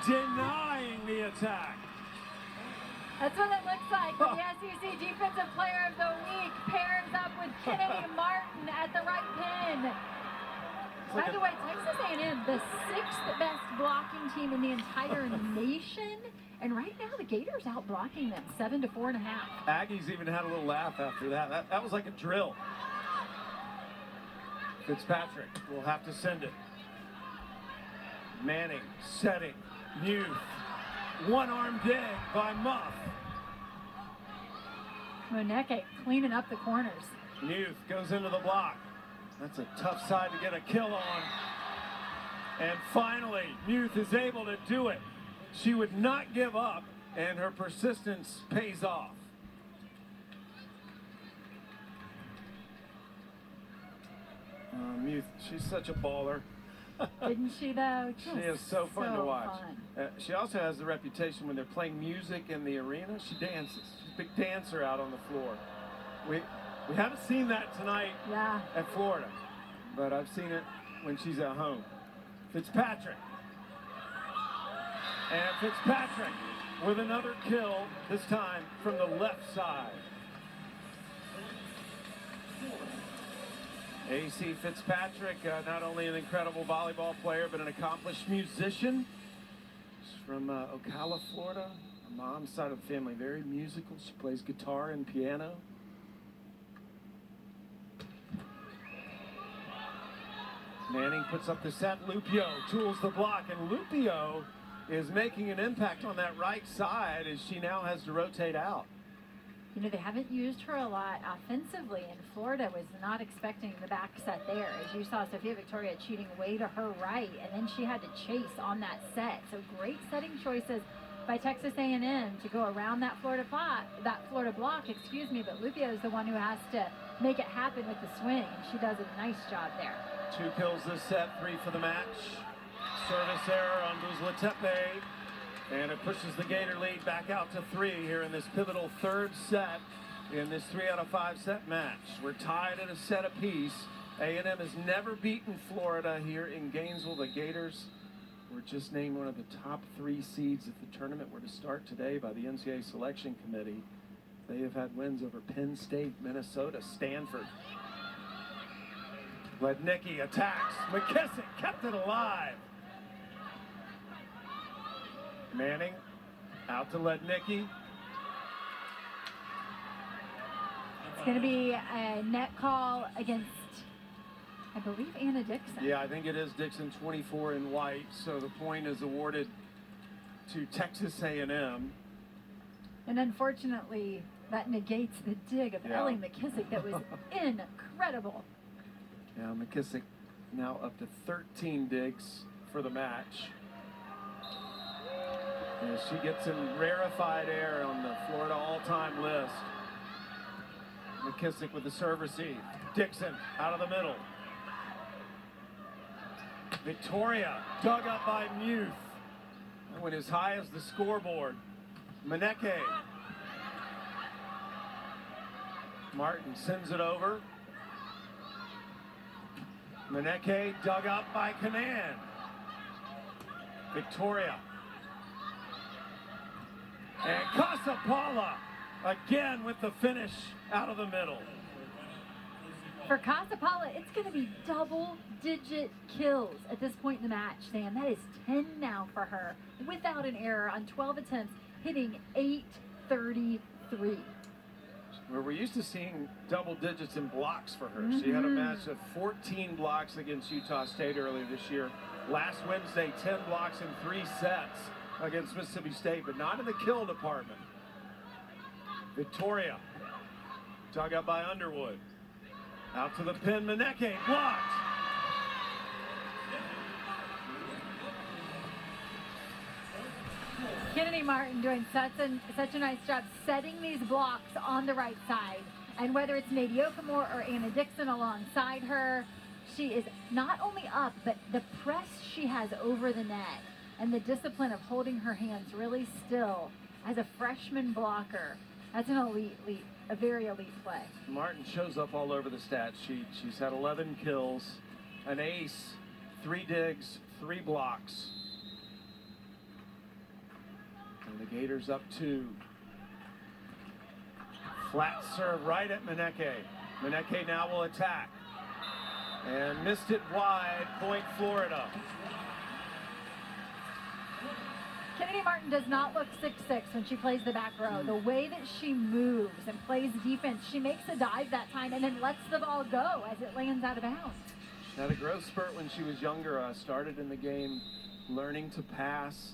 denying the attack. That's what it looks like when the SEC Defensive Player of the Week pairs up with Kennedy Martin at the right pin. By the way, Texas A&M, the 6th best blocking team in the entire nation. And right now, the Gators out blocking them 7 to 4.5. Aggies even had a little laugh after that. That was like a drill. Fitzpatrick will have to send it. Manning setting. Muth. One-arm dig by Muff. Moneke cleaning up the corners. Muth goes into the block. That's a tough side to get a kill on. And finally, Muth is able to do it. She would not give up, and her persistence pays off. Muth, she's such a baller. Isn't she, though? She is so fun to watch. Fun. She also has the reputation when they're playing music in the arena, she dances. She's a big dancer out on the floor. We haven't seen that tonight at Florida, but I've seen it when she's at home. Fitzpatrick. And Fitzpatrick with another kill, this time from the left side. A.C. Fitzpatrick, not only an incredible volleyball player, but an accomplished musician. She's from Ocala, Florida. Her mom's side of the family, very musical. She plays guitar and piano. Manning puts up the set. Lupio tools the block, and Lupio is making an impact on that right side as she now has to rotate out. You know, they haven't used her a lot offensively, and Florida was not expecting the back set there. As you saw, Sophia Victoria cheating way to her right, and then she had to chase on that set. So great setting choices by Texas A&M to go around that Florida block, but Lupio is the one who has to make it happen with the swing, and she does a nice job there. 2 kills this set, 3 for the match. Service error on Buzletepe, and it pushes the Gator lead back out to 3 here in this pivotal 3rd set in this 3 out of 5 set match. We're tied at a set apiece. A&M has never beaten Florida here in Gainesville. The Gators were just named one of the top 3 seeds if the tournament were to start today by the NCAA Selection Committee. They have had wins over Penn State, Minnesota, Stanford. Lednicki attacks. McKissick kept it alive. Manning out to Lednicki. It's going to be a net call against, I believe, Anna Dixon. Yeah, I think it is Dixon, 24 in white. So the point is awarded to Texas A&M. And unfortunately, that negates the dig of Ellie McKissick that was incredible. Yeah, McKissick now up to 13 digs for the match. And she gets in rarefied air on the Florida all-time list. McKissick with the serve receive. Dixon out of the middle. Victoria dug up by Muth. That went as high as the scoreboard. Moneke. Martin sends it over. Moneke dug up by Canan. Victoria. And Casapala again with the finish out of the middle. For Casapala, it's going to be double-digit kills at this point in the match, Sam. That is 10 now for her without an error on 12 attempts, hitting 833. Where we're used to seeing double digits in blocks for her. She had a match of 14 blocks against Utah State earlier this year. Last Wednesday, 10 blocks in 3 sets against Mississippi State, but not in the kill department. Victoria, dug up by Underwood. Out to the pin, Moneke, blocked. Kennedy Martin doing such a nice job setting these blocks on the right side. And whether it's Nady Okamore or Anna Dixon alongside her, she is not only up, but the press she has over the net and the discipline of holding her hands really still as a freshman blocker. That's an a very elite play. Martin shows up all over the stat sheet. She's had 11 kills, an ace, 3 digs, 3 blocks. Gators up 2. Flat serve right at Maneke. Maneke now will attack. And missed it wide, point Florida. Kennedy Martin does not look 6'6" when she plays the back row. The way that she moves and plays defense, she makes a dive that time and then lets the ball go as it lands out of bounds. She had a growth spurt when she was younger. Started in the game learning to pass.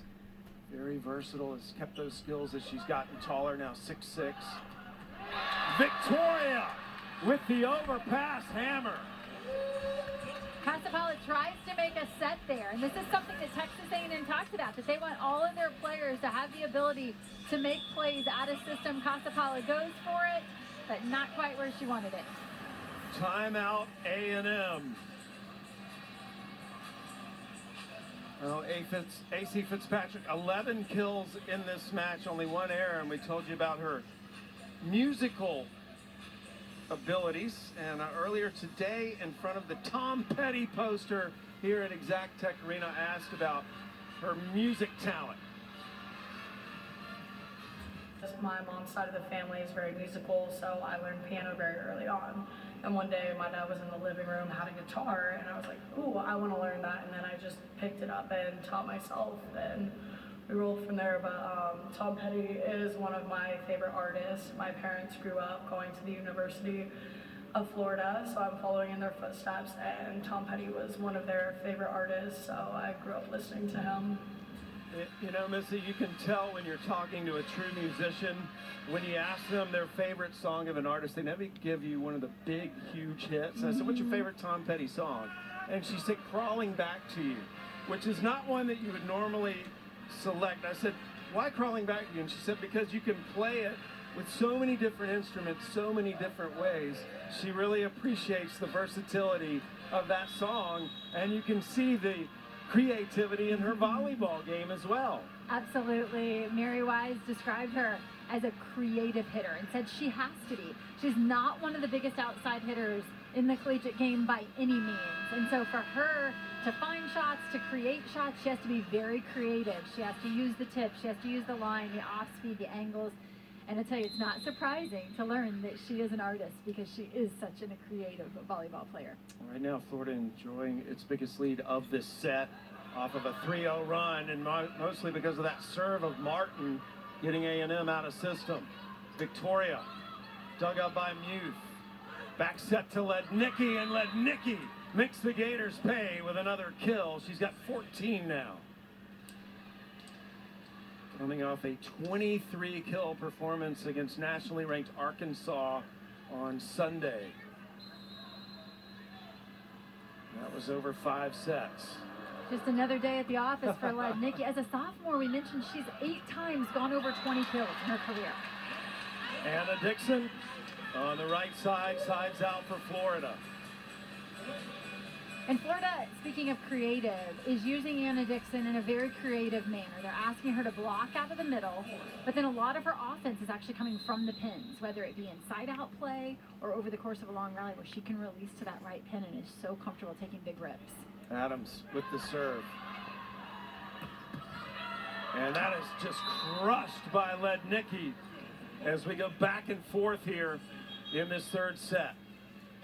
Very versatile, has kept those skills as she's gotten taller, now 6'6". Victoria with the overpass hammer. Casapala tries to make a set there, and this is something that Texas A&M talks about, that they want all of their players to have the ability to make plays out of system. Casapala goes for it, but not quite where she wanted it. Timeout A&M. Oh, AC Fitzpatrick, 11 kills in this match, only 1 error, and we told you about her musical abilities. And earlier today, in front of the Tom Petty poster here at Exact Tech Arena, asked about her music talent. My mom's side of the family is very musical, so I learned piano very early on. And one day my dad was in the living room, had a guitar, and I was like, ooh, I want to learn that. And then I just picked it up and taught myself, and we rolled from there. But Tom Petty is one of my favorite artists. My parents grew up going to the University of Florida, so I'm following in their footsteps, and Tom Petty was one of their favorite artists, so I grew up listening to him. You know, Missy, you can tell when you're talking to a true musician. When you ask them their favorite song of an artist, they never give you one of the big, huge hits. I said, what's your favorite Tom Petty song? And she said, Crawling Back to You, which is not one that you would normally select. I said, why Crawling Back to You? And she said, because you can play it with so many different instruments, so many different ways. She really appreciates the versatility of that song, and you can see the creativity in her volleyball game as well. Absolutely. Mary Wise described her as a creative hitter and said she has to be. She's not one of the biggest outside hitters in the collegiate game by any means. And so for her to find shots, to create shots, she has to be very creative. She has to use the tip, she has to use the line, the off speed, the angles. And I tell you, it's not surprising to learn that she is an artist because she is such a creative volleyball player. Right now, Florida enjoying its biggest lead of this set off of a 3-0 run, and mostly because of that serve of Martin getting A&M out of system. Victoria, dug up by Muth. Back set to Lednicki, and Lednicki makes the Gators pay with another kill. She's got 14 now. Coming off a 23-kill performance against nationally ranked Arkansas on Sunday. That was over 5 sets. Just another day at the office for Lednicki. As a sophomore, we mentioned she's 8 times gone over 20 kills in her career. Anna Dixon on the right side, sides out for Florida. And Florida, speaking of creative, is using Anna Dixon in a very creative manner. They're asking her to block out of the middle, but then a lot of her offense is actually coming from the pins, whether it be inside-out play or over the course of a long rally where she can release to that right pin and is so comfortable taking big rips. Adams with the serve. And that is just crushed by Lednicki as we go back and forth here in this third set.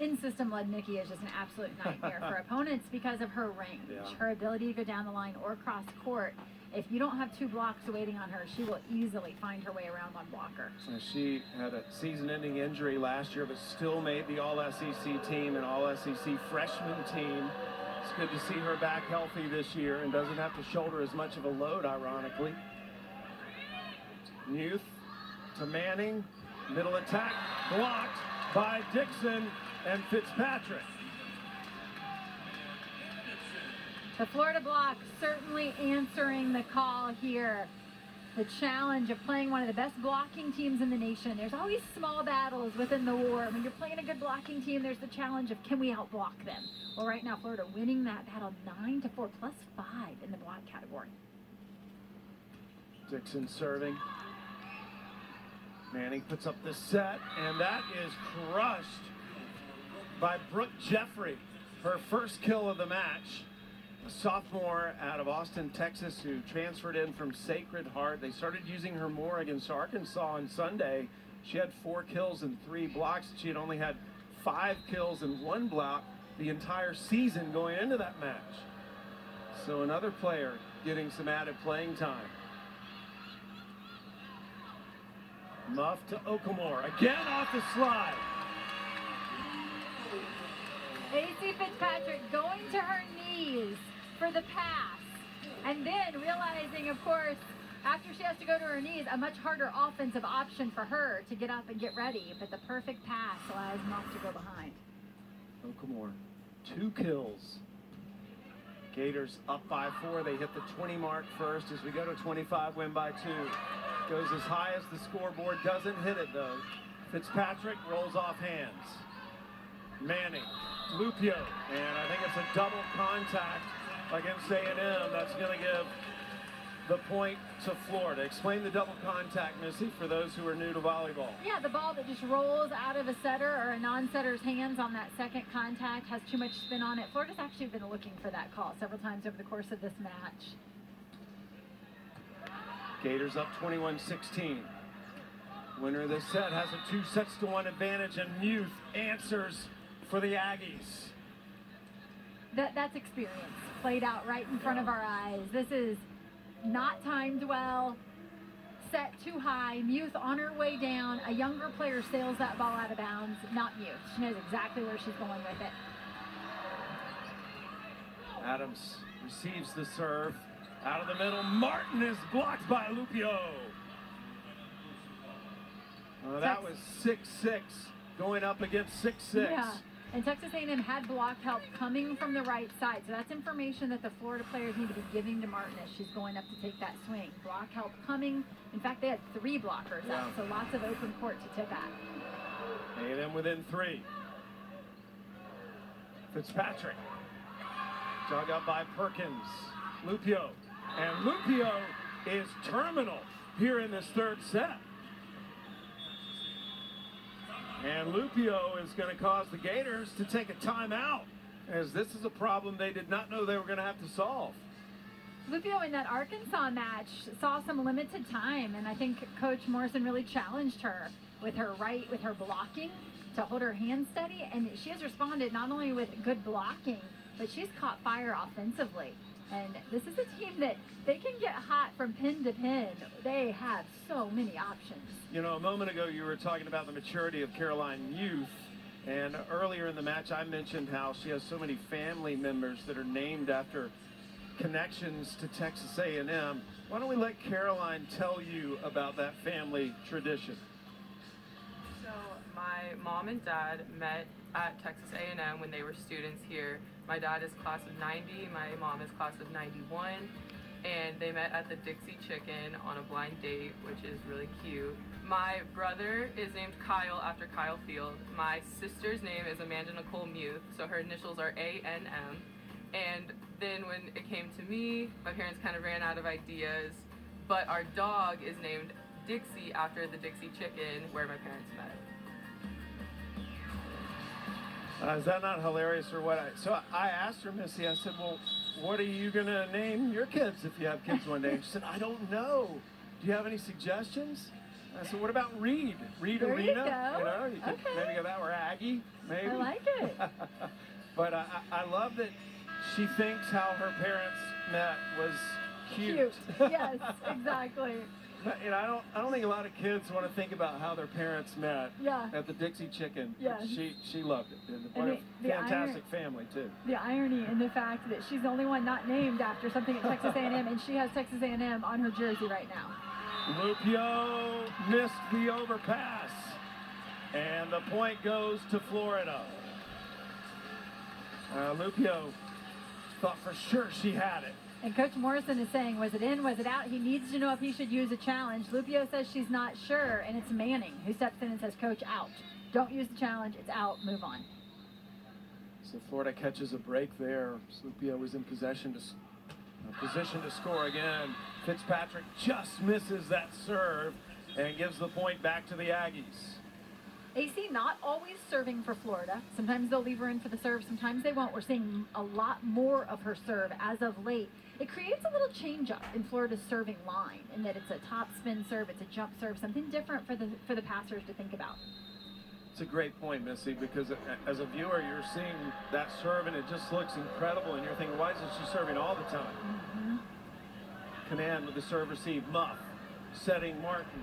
In-system Lednicki is just an absolute nightmare for opponents because of her range, her ability to go down the line or cross court. If you don't have 2 blocks waiting on her, she will easily find her way around one blocker. So she had a season-ending injury last year, but still made the All-SEC team and All-SEC freshman team. It's good to see her back healthy this year and doesn't have to shoulder as much of a load, ironically. Muth to Manning, middle attack, blocked by Dixon and Fitzpatrick. The Florida block certainly answering the call here. The challenge of playing one of the best blocking teams in the nation. There's always small battles within the war. When you're playing a good blocking team, there's the challenge of can we outblock them? Well, right now, Florida winning that battle 9-4 plus 5 in the block category. Dixon serving. Manning puts up the set, and that is crushed by Brooke Jeffrey. Her first kill of the match. a sophomore out of Austin, Texas, who transferred in from Sacred Heart. They started using her more against Arkansas on Sunday. She had 4 kills and 3 blocks. She had only had 5 kills and 1 block the entire season going into that match. So another player getting some added playing time. Muff to Okamore, again off the slide. AC Fitzpatrick going to her knees for the pass. And then realizing, of course, after she has to go to her knees, a much harder offensive option for her to get up and get ready. But the perfect pass allows Muff to go behind. Okamore, 2 kills. Gators up by 4. They hit the 20 mark first as we go to 25, win by 2. Goes as high as the scoreboard, doesn't hit it though. Fitzpatrick rolls off hands. Manning, Lupio, and I think it's a double contact against A&M. That's going to give the point to Florida. Explain the double contact, Missy, for those who are new to volleyball. Yeah, the ball that just rolls out of a setter or a non-setter's hands on that second contact has too much spin on it. Florida's actually been looking for that call several times over the course of this match. Gators up 21-16. Winner of this set has a 2-1 advantage, and Muth answers for the Aggies. That's experience played out right in front of our eyes. This is not timed well, set too high. Muth on her way down. A younger player sails that ball out of bounds, not Muth. She knows exactly where she's going with it. Adams receives the serve. Out of the middle, Martin is blocked by Lupio. That was 6-6, going up against 6-6. Yeah, and Texas A&M had block help coming from the right side, so that's information that the Florida players need to be giving to Martin as she's going up to take that swing. Block help coming. In fact, they had 3 blockers out, so lots of open court to tip at. A&M within 3. Fitzpatrick, dug up by Perkins. Lupio. And Lupio is terminal here in this 3rd set. And Lupio is going to cause the Gators to take a timeout, as this is a problem they did not know they were going to have to solve. Lupio in that Arkansas match saw some limited time, and I think Coach Morrison really challenged her with her blocking to hold her hand steady, and she has responded not only with good blocking, but she's caught fire offensively. And this is a team that they can get hot from pin to pin. They have so many options. You know, a moment ago you were talking about the maturity of Caroline Muth, and earlier in the match I mentioned how she has so many family members that are named after connections to Texas A&M. Why don't we let Caroline tell you about that family tradition? So my mom and dad met at Texas A&M when they were students here. My dad is class of 90, my mom is class of 91, and they met at the Dixie Chicken on a blind date, which is really cute. My brother is named Kyle after Kyle Field. My sister's name is Amanda Nicole Muth, so her initials are A-N-M. And then when it came to me, my parents kind of ran out of ideas, but our dog is named Dixie after the Dixie Chicken where my parents met. Is that not hilarious or what? So I asked her, Missy, I said, well, what are you going to name your kids if you have kids one day? And she said, I don't know. Do you have any suggestions? I said, what about Reed? Reed there Arena? You go. You know, you could maybe go that, or Aggie, maybe. I like it. But I love that she thinks how her parents met was cute. Yes, exactly. You know, I don't think a lot of kids want to think about how their parents met at the Dixie Chicken. Yes. She loved it. And what a fantastic family, too. The irony in the fact that she's the only one not named after something at Texas A&M, and she has Texas A&M on her jersey right now. Lupio missed the overpass, and the point goes to Florida. Lupio thought for sure she had it. And Coach Morrison is saying, was it in, was it out? He needs to know if he should use a challenge. Lupio says she's not sure, and it's Manning who steps in and says, Coach, out. Don't use the challenge. It's out. Move on. So Florida catches a break there. Lupio was in position to score again. Fitzpatrick just misses that serve and gives the point back to the Aggies. AC not always serving for Florida. Sometimes they'll leave her in for the serve, sometimes they won't. We're seeing a lot more of her serve as of late. It creates a little change up in Florida's serving line in that it's a top spin serve, it's a jump serve, something different for the passers to think about. It's a great point, Missy, because as a viewer, you're seeing that serve and it just looks incredible, and you're thinking, why isn't she serving all the time? Conan with the serve receive. Muff setting Martin.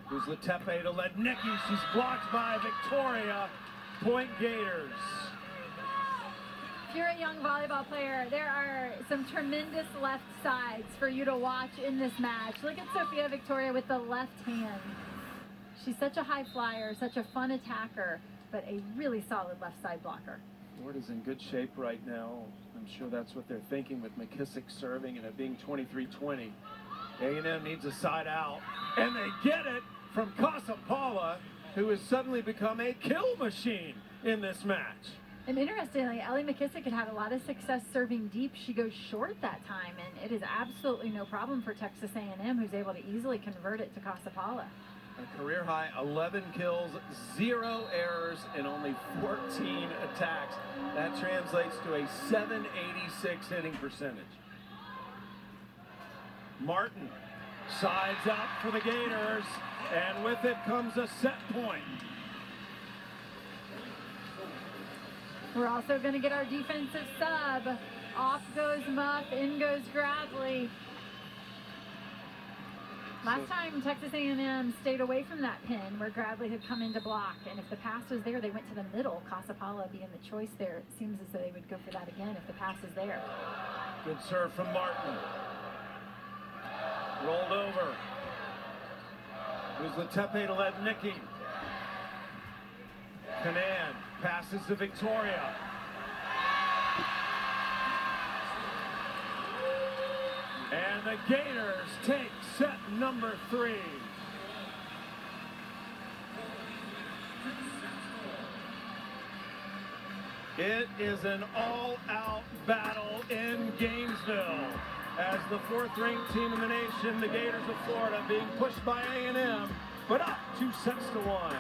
Who's Letepe to Lednicki. She's blocked by Victoria. Point Gators. If you're a young volleyball player, there are some tremendous left sides for you to watch in this match. Look at Sophia Victoria with the left hand. She's such a high flyer, such a fun attacker, but a really solid left side blocker. Florida's in good shape right now. I'm sure that's what they're thinking with McKissick serving and it being 23-20. A&M needs a side out, and they get it from Casapala, who has suddenly become a kill machine in this match. And interestingly, Ellie McKissick had had a lot of success serving deep. She goes short that time, and it is absolutely no problem for Texas A&M, who's able to easily convert it to Casapala. A career high 11 kills, 0 errors, and only 14 attacks. That translates to a 786 hitting percentage. Martin sides up for the Gators, and with it comes a set point. We're also going to get our defensive sub. Off goes Muff, in goes Gradley. Last time Texas A&M stayed away from that pin where Gradley had come in to block, and if the pass was there, they went to the middle. Casapala being the choice there. It seems as though they would go for that again if the pass is there. Good serve from Martin. Rolled over. Who's Letepe to Lednicki. Conan passes to Victoria. And the Gators take set number 3. It is an all-out battle in Gainesville as the 4th-ranked team in the nation, the Gators of Florida, being pushed by A&M, but up 2 sets to 1.